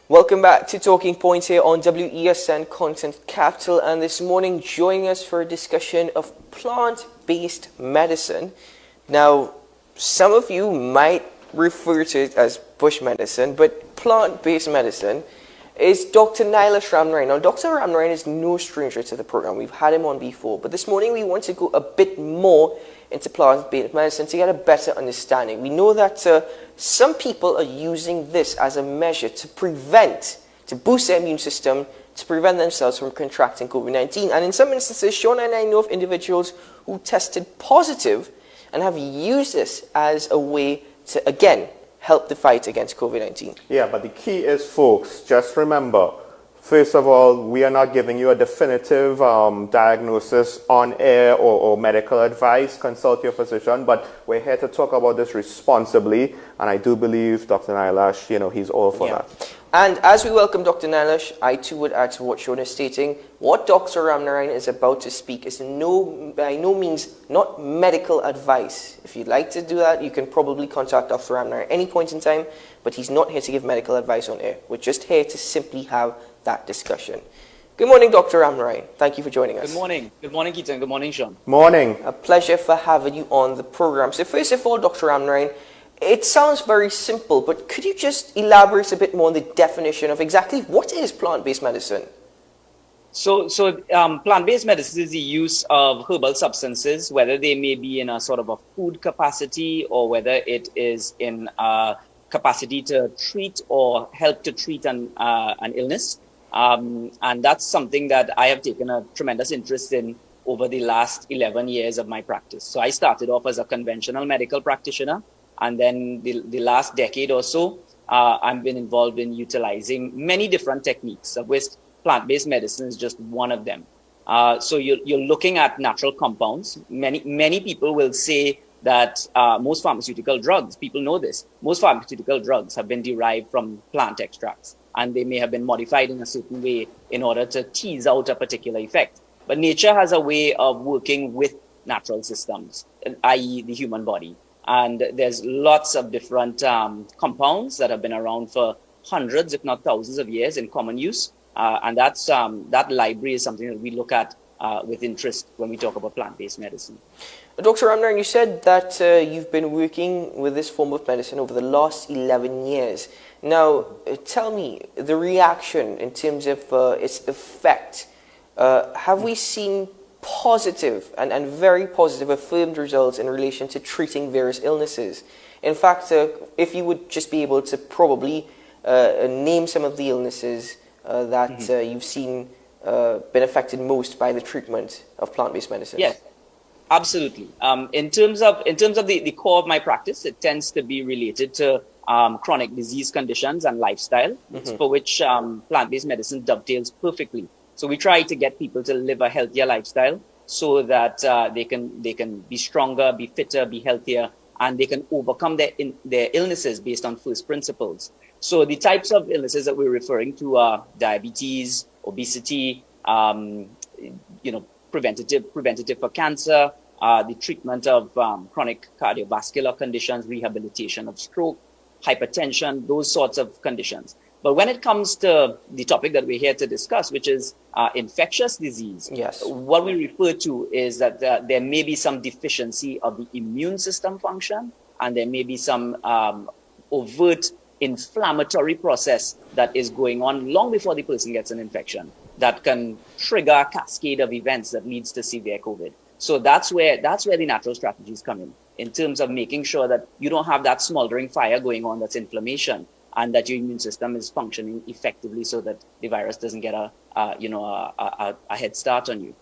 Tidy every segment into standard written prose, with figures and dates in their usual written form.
Welcome back to Talking Points here on WESN Content Capital, and this morning joining us for a discussion of plant-based medicine. Now, some of you might refer to it as bush medicine, but plant-based medicine is Dr. Nilash Ramnarine. Now, Dr. Ramnarine is no stranger to the program. We've had him on before, but this morning we want to go a bit more into plant-based medicine to get a better understanding. We know that some people are using this as a measure to boost their immune system, to prevent themselves from contracting COVID-19. And in some instances, Sean and I know of individuals who tested positive and have used this as a way to, again, help the fight against COVID-19. Yeah, but the key is, folks, just remember, first of all, we are not giving you a definitive diagnosis on air or medical advice. Consult your physician, but we're here to talk about this responsibly, and I do believe Dr. Nilash, he's all for that. And as we welcome Dr. Nilash, I too would add to what Sean is stating. What Dr. Ramnarine is about to speak is by no means not medical advice. If you'd like to do that, you can probably contact Dr. Ramnarine at any point in time, but he's not here to give medical advice on air. We're just here to simply have that discussion. Good morning, Dr. Ramnarine. Thank you for joining us. Good morning. Good morning, Keaton. Good morning, Sean. Morning. A pleasure for having you on the program. So first of all, Dr. Ramnarine, it sounds very simple, but could you just elaborate a bit more on the definition of exactly what is plant-based medicine? So plant-based medicine is the use of herbal substances, whether they may be in a sort of a food capacity or whether it is in a capacity to treat or help to treat an illness. And that's something that I have taken a tremendous interest in over the last 11 years of my practice. So I started off as a conventional medical practitioner, and then the last decade or so, I've been involved in utilizing many different techniques, of which plant-based medicine is just one of them. So you're looking at natural compounds. Many people will say that most pharmaceutical drugs, people know this, most pharmaceutical drugs have been derived from plant extracts, and they may have been modified in a certain way in order to tease out a particular effect. But nature has a way of working with natural systems, i.e. the human body. And there's lots of different compounds that have been around for hundreds, if not thousands of years in common use. And that library is something that we look at with interest when we talk about plant-based medicine. Dr. Ramnarine, you said that you've been working with this form of medicine over the last 11 years. Now, tell me the reaction in terms of its effect. Have we seen positive and very positive affirmed results in relation to treating various illnesses? In fact, if you would just be able to probably name some of the illnesses that you've seen been affected most by the treatment of plant-based medicine. Yes, absolutely. In terms of the core of my practice, it tends to be related to chronic disease conditions and lifestyle, for which plant-based medicine dovetails perfectly. So we try to get people to live a healthier lifestyle so that they can be stronger, be fitter, be healthier, and they can overcome their illnesses based on first principles. So the types of illnesses that we're referring to are diabetes, obesity, preventative for cancer, the treatment of chronic cardiovascular conditions, rehabilitation of stroke, hypertension, those sorts of conditions. But when it comes to the topic that we're here to discuss, which is infectious disease, what we refer to is that there may be some deficiency of the immune system function, and there may be some overt inflammatory process that is going on long before the person gets an infection that can trigger a cascade of events that leads to severe COVID. So that's where the natural strategies come in terms of making sure that you don't have that smoldering fire going on, that's inflammation, and that your immune system is functioning effectively so that the virus doesn't get a head start on you.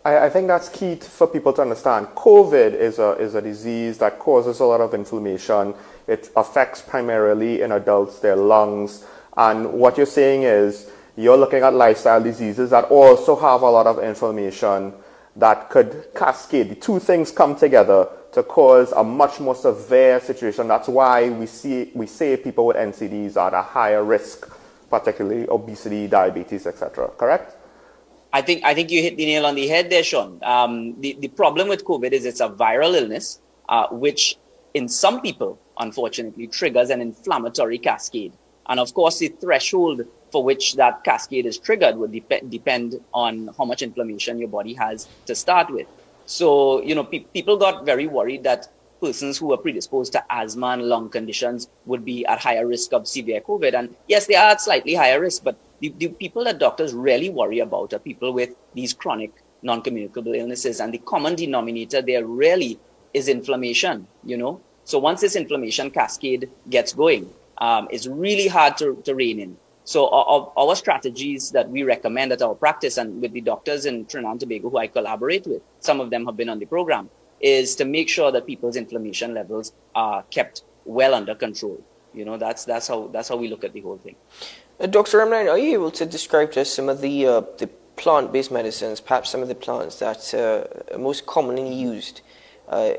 I think that's key for people to understand. COVID is a disease that causes a lot of inflammation. It affects primarily in adults, their lungs. And what you're saying is you're looking at lifestyle diseases that also have a lot of inflammation that could cascade. The two things come together to cause a much more severe situation. That's why we say people with NCDs are at a higher risk, particularly obesity, diabetes, etc. Correct? I think you hit the nail on the head there, Sean. The problem with COVID is it's a viral illness, which in some people, unfortunately, triggers an inflammatory cascade. And of course, the threshold for which that cascade is triggered would depend on how much inflammation your body has to start with. So, people got very worried that persons who are predisposed to asthma and lung conditions would be at higher risk of severe COVID. And yes, they are at slightly higher risk, but the people that doctors really worry about are people with these chronic non-communicable illnesses. And the common denominator there really is inflammation, So once this inflammation cascade gets going, it's really hard to rein in. So our strategies that we recommend at our practice and with the doctors in Trinidad and Tobago who I collaborate with, some of them have been on the program, is to make sure that people's inflammation levels are kept well under control. That's how we look at the whole thing. Dr. Ramnarine, are you able to describe to us some of the plant-based medicines, perhaps some of the plants that are most commonly used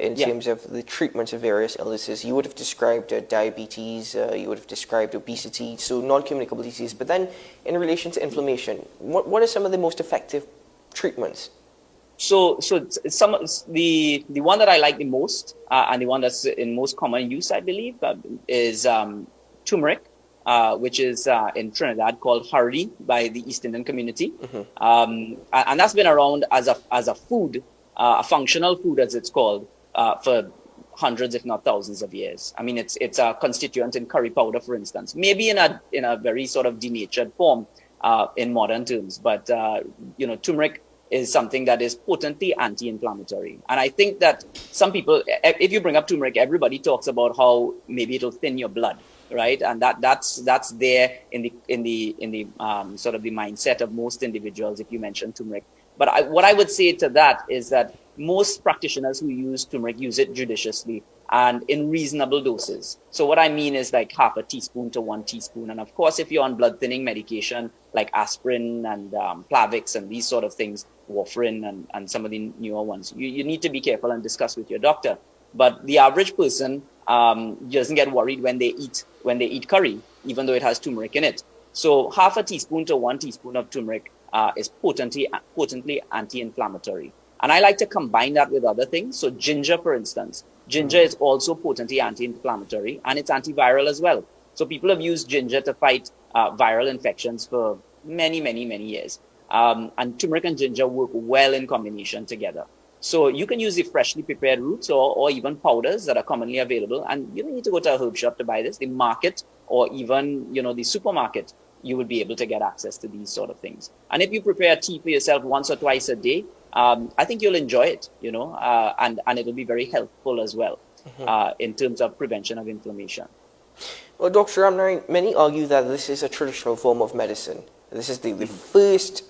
in terms of the treatment of various illnesses? You would have described diabetes, you would have described obesity, so non-communicable disease. But then, in relation to inflammation, what are some of the most effective treatments? So the one that I like the most, and the one that's in most common use, I believe, is turmeric, which is in Trinidad called hardi by the East Indian community, and that's been around as a food. A functional food, as it's called, for hundreds, if not thousands of years. I mean, it's a constituent in curry powder, for instance, maybe in a very sort of denatured form in modern terms. But turmeric is something that is potently anti-inflammatory. And I think that some people, if you bring up turmeric, everybody talks about how maybe it'll thin your blood, right? And that's there in the sort of the mindset of most individuals if you mention turmeric. But what I would say to that is that most practitioners who use turmeric use it judiciously and in reasonable doses. So what I mean is like half a teaspoon to 1 teaspoon. And of course, if you're on blood thinning medication like aspirin and Plavix and these sort of things, warfarin and some of the newer ones, you need to be careful and discuss with your doctor. But the average person doesn't get worried when they eat curry, even though it has turmeric in it. So half a teaspoon to 1 teaspoon of turmeric is potently anti-inflammatory. And I like to combine that with other things. So ginger, for instance. Ginger is also potently anti-inflammatory and it's antiviral as well. So people have used ginger to fight viral infections for many, many, many years. And turmeric and ginger work well in combination together. So you can use the freshly prepared roots or even powders that are commonly available. And you don't need to go to a herb shop to buy this. The market or even, the supermarket, you would be able to get access to these sort of things. And if you prepare tea for yourself once or twice a day, I think you'll enjoy it, and it'll be very helpful as well in terms of prevention of inflammation. Well, Dr. Ramnarine, many argue that this is a traditional form of medicine. This is the first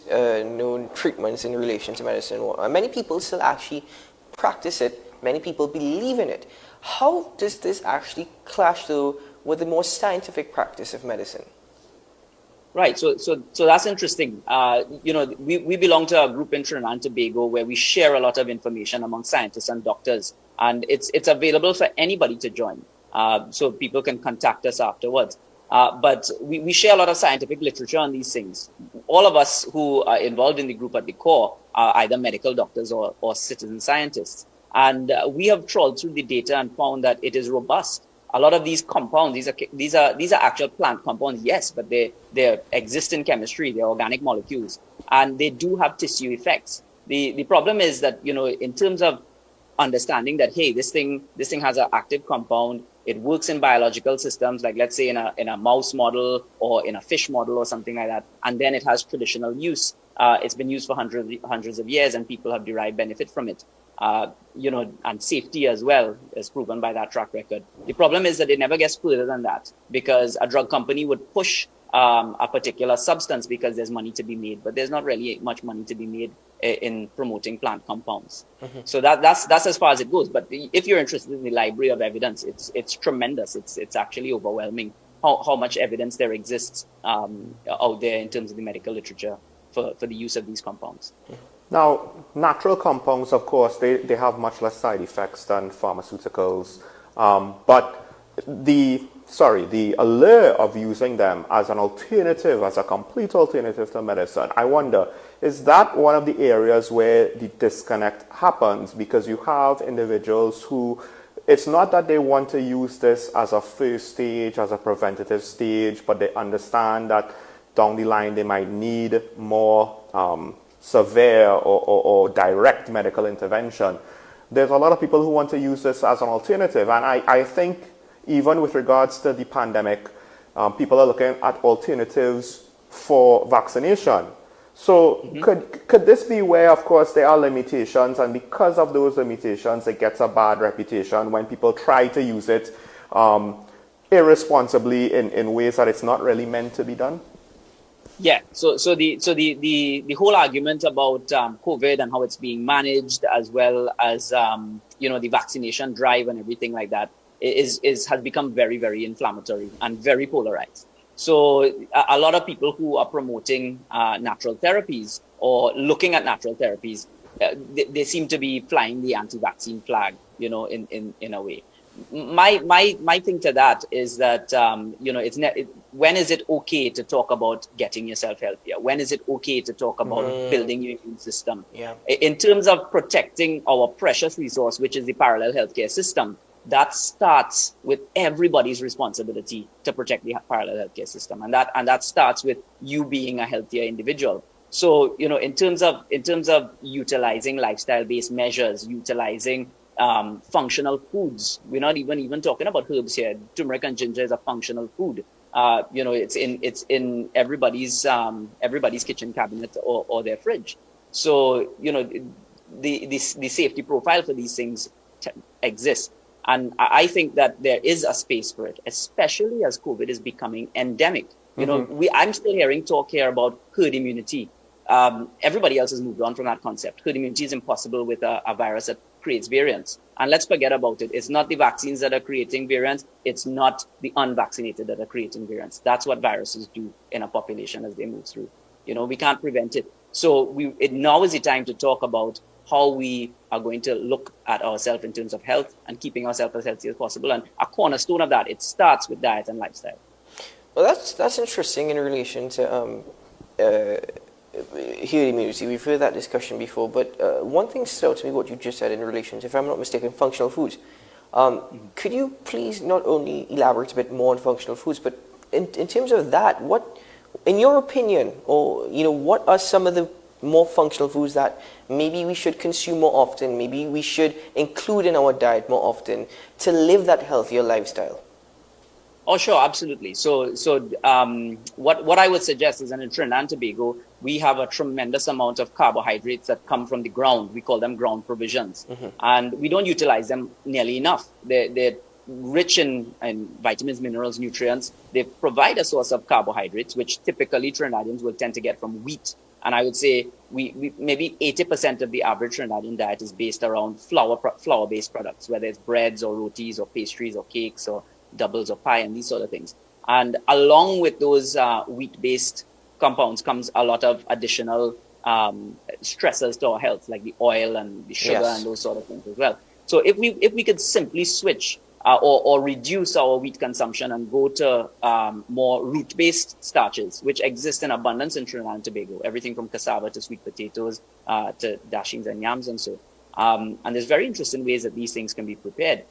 known treatments in relation to medicine. Many people still actually practice it. Many people believe in it. How does this actually clash, though, with the more scientific practice of medicine? Right. So that's interesting. We belong to a group in Trinidad and Tobago where we share a lot of information among scientists and doctors, and it's available for anybody to join. So people can contact us afterwards. But we share a lot of scientific literature on these things. All of us who are involved in the group at the core are either medical doctors or citizen scientists. And we have trawled through the data and found that it is robust. A lot of these compounds, these are actual plant compounds, yes, but they exist in chemistry, they're organic molecules, and they do have tissue effects. The problem is that, in terms of understanding that, hey, this thing has an active compound, it works in biological systems, like let's say in a mouse model or in a fish model or something like that, and then it has traditional use. It's been used for hundreds of years, and people have derived benefit from it. And safety as well is proven by that track record. The problem is that it never gets further than that because a drug company would push a particular substance because there's money to be made, but there's not really much money to be made in promoting plant compounds. So that's as far as it goes. But if you're interested in the library of evidence, it's tremendous. It's actually overwhelming how much evidence there exists out there in terms of the medical literature for the use of these compounds. Now, natural compounds, of course, they have much less side effects than pharmaceuticals, but the allure of using them as an alternative, as a complete alternative to medicine, I wonder, is that one of the areas where the disconnect happens? Because you have individuals who it's not that they want to use this as a first stage, as a preventative stage, but they understand that down the line they might need more severe or direct medical intervention. There's a lot of people who want to use this as an alternative, and I think even with regards to the pandemic, people are looking at alternatives for vaccination. So could this be where, of course, there are limitations, and because of those limitations, it gets a bad reputation when people try to use it irresponsibly in ways that it's not really meant to be done? Yeah. So the whole argument about COVID and how it's being managed, as well as the vaccination drive and everything like that, has become very, very inflammatory and very polarized. So a lot of people who are promoting natural therapies or looking at natural therapies, they seem to be flying the anti-vaccine flag, in a way. My thing to that is that when is it okay to talk about getting yourself healthier? When is it okay to talk about building your immune system? Yeah. In terms of protecting our precious resource, which is the parallel healthcare system, that starts with everybody's responsibility to protect the parallel healthcare system, and that starts with you being a healthier individual. So in terms of utilizing lifestyle-based measures, utilizing functional foods. We're not even talking about herbs here. Turmeric and ginger is a functional food. It's in everybody's kitchen cabinet or their fridge. So the safety profile for these things exists, and I think that there is a space for it, especially as COVID is becoming endemic. I'm still hearing talk here about herd immunity. Everybody else has moved on from that concept. Herd immunity is impossible with a virus that creates variants. And let's forget about it. It's not the vaccines that are creating variants. It's not the unvaccinated that are creating variants. That's what viruses do in a population as they move through. We can't prevent it. So now is the time to talk about how we are going to look at ourselves in terms of health and keeping ourselves as healthy as possible. And a cornerstone of that, it starts with diet and lifestyle. Well, that's interesting in relation to herd immunity. We've heard that discussion before, but one thing stood out to me what you just said in relation to, if I'm not mistaken, functional foods. Could you please not only elaborate a bit more on functional foods, but in terms of that, what, in your opinion, or what are some of the more functional foods that maybe we should consume more often, maybe we should include in our diet more often to live that healthier lifestyle? Oh, sure, absolutely. So what I would suggest is that in Trinidad and Tobago, we have a tremendous amount of carbohydrates that come from the ground. We call them ground provisions. And we don't utilize them nearly enough. They're rich in vitamins, minerals, nutrients. They provide a source of carbohydrates, which typically Trinidadians will tend to get from wheat. And I would say we maybe 80% of the average Trinidadian diet is based around flour-based products, whether it's breads or rotis or pastries or cakes or doubles or pie and these sort of things. And along with those wheat-based compounds comes a lot of additional stressors to our health, like the oil and the sugar and those sort of things as well. So if we could simply switch or reduce our wheat consumption and go to more root-based starches, which exist in abundance in Trinidad and Tobago, everything from cassava to sweet potatoes to dashings and yams and so. And there's very interesting ways that these things can be prepared.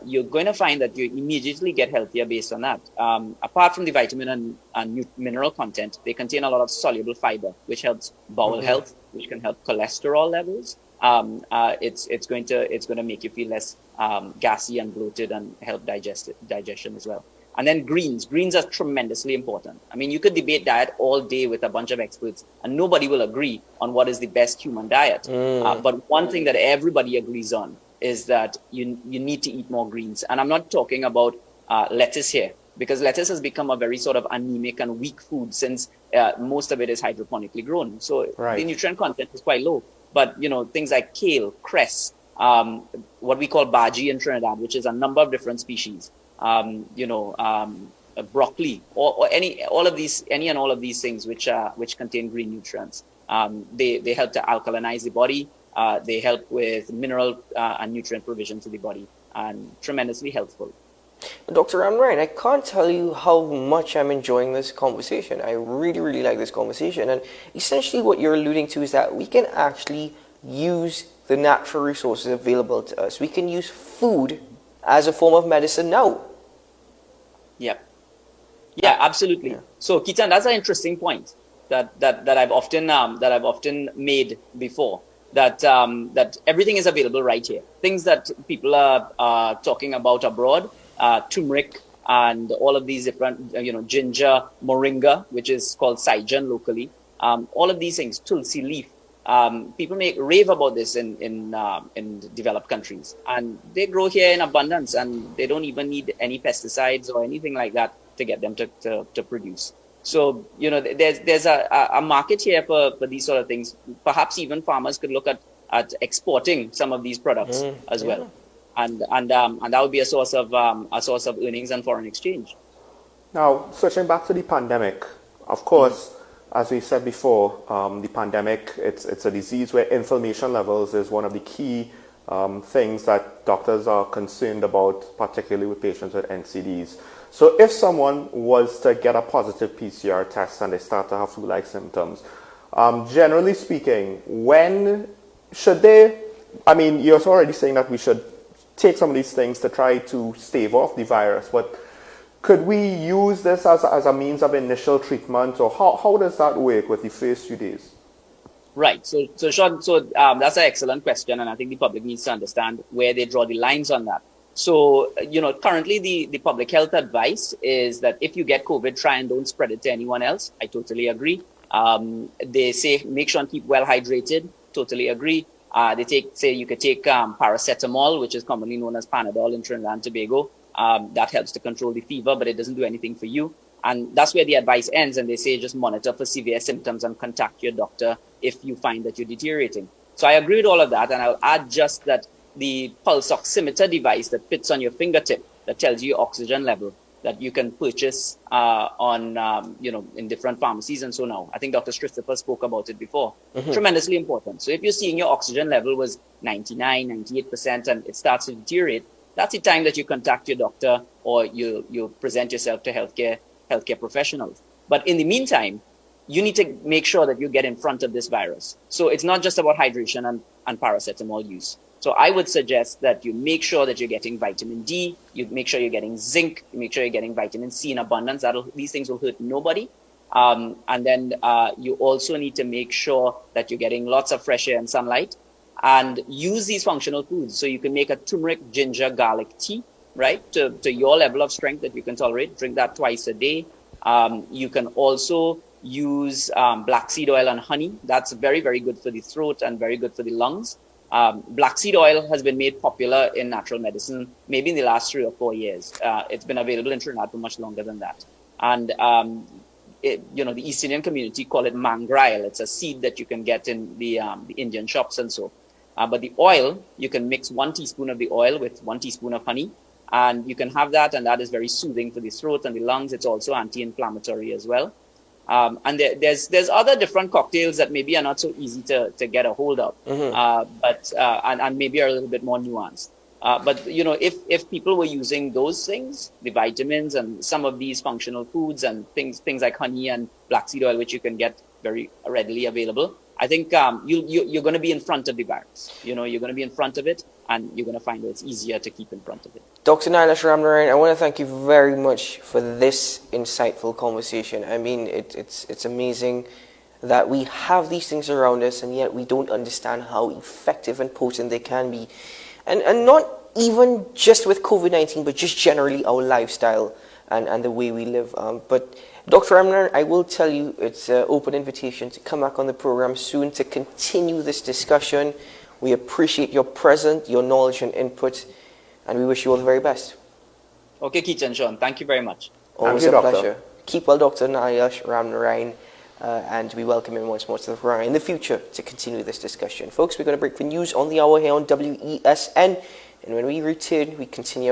You're going to find that you immediately get healthier based on that. Apart from the vitamin and mineral content, they contain a lot of soluble fiber, which helps bowel health, which can help cholesterol levels. It's going to make you feel less gassy and bloated and help digestion as well. And then greens. Greens are tremendously important. I mean, you could debate diet all day with a bunch of experts, and nobody will agree on what is the best human diet. But one thing that everybody agrees on is that you need to eat more greens. And I'm not talking about lettuce here, because lettuce has become a very sort of anemic and weak food since most of it is hydroponically grown. So the nutrient content is quite low. But, things like kale, cress, what we call bhaji in Trinidad, which is a number of different species, broccoli, or any and all of these things which contain green nutrients. They help to alkalinize the body. They help with mineral and nutrient provision to the body, and tremendously helpful. Dr. Ramnarine, I can't tell you how much I'm enjoying this conversation. I really, really like this conversation. And essentially what you're alluding to is that we can actually use the natural resources available to us. We can use food as a form of medicine now. Yeah. Yeah, absolutely. Yeah. So, Keaton, that's an interesting point that I've often made before. That everything is available right here. Things that people are talking about abroad, turmeric and all of these different, ginger, moringa, which is called saijan locally. All of these things, tulsi leaf. People rave about this in developed countries, and they grow here in abundance, and they don't even need any pesticides or anything like that to get them to produce. So, there's a market here for these sort of things. Perhaps even farmers could look at exporting some of these products as well, and that would be a source of earnings and foreign exchange. Now, switching back to the pandemic, of course, as we said before, the pandemic, it's a disease where inflammation levels is one of the key things that doctors are concerned about, particularly with patients with NCDs. So if someone was to get a positive PCR test and they start to have flu-like symptoms, generally speaking, when should they, I mean, you're already saying that we should take some of these things to try to stave off the virus, but could we use this as a means of initial treatment, or how does that work with the first few days? Right. So Sean, that's an excellent question, and I think the public needs to understand where they draw the lines on that. So, currently the public health advice is that if you get COVID, try and don't spread it to anyone else. I totally agree. They say make sure and keep well hydrated. Totally agree. They say you could take paracetamol, which is commonly known as Panadol in Trinidad and Tobago. That helps to control the fever, but it doesn't do anything for you. And that's where the advice ends, and they say just monitor for severe symptoms and contact your doctor if you find that you're deteriorating. So I agree with all of that, and I'll add just that the pulse oximeter device that fits on your fingertip that tells you your oxygen level that you can purchase in different pharmacies and so now. I think Dr. Christopher spoke about it before. Tremendously important. So if you're seeing your oxygen level was 99, 98% and it starts to deteriorate, that's the time that you contact your doctor or you present yourself to healthcare professionals. But in the meantime, you need to make sure that you get in front of this virus. So it's not just about hydration and paracetamol use. So I would suggest that you make sure that you're getting vitamin D, you make sure you're getting zinc, you make sure you're getting vitamin C in abundance. These things will hurt nobody. And then you also need to make sure that you're getting lots of fresh air and sunlight, and use these functional foods. So you can make a turmeric, ginger, garlic tea, right, to your level of strength that you can tolerate. Drink that twice a day. You can also use black seed oil and honey. That's very, very good for the throat and very good for the lungs. Black seed oil has been made popular in natural medicine maybe in the last 3 or 4 years. It's been available in Trinidad for much longer than that. And the East Indian community call it mangrail. It's a seed that you can get in the Indian shops and so. But the oil, you can mix 1 teaspoon of the oil with 1 teaspoon of honey, and you can have that, and that is very soothing for the throat and the lungs. It's also anti-inflammatory as well. And there's other different cocktails that maybe are not so easy to get a hold of, but maybe are a little bit more nuanced. But if people were using those things, the vitamins and some of these functional foods and things like honey and black seed oil, which you can get very readily available, I think you're going to be in front of the virus. You're going to be in front of it, and you're going to find that it's easier to keep in front of it. Dr. Nilash Ramnarine, I want to thank you very much for this insightful conversation. I mean, it's amazing that we have these things around us, and yet we don't understand how effective and potent they can be. And not even just with COVID-19, but just generally our lifestyle and the way we live. But Dr. Ramnarine, I will tell you, it's an open invitation to come back on the program soon to continue this discussion. We appreciate your presence, your knowledge and input, and we wish you all the very best. Okay, Keith and Sean, thank you very much. Always a pleasure. Keep well, Dr. Nilash Ramnarine, and we welcome him once more to the program in the future to continue this discussion. Folks, we're going to break for news on the hour here on WESN, and when we return, we continue.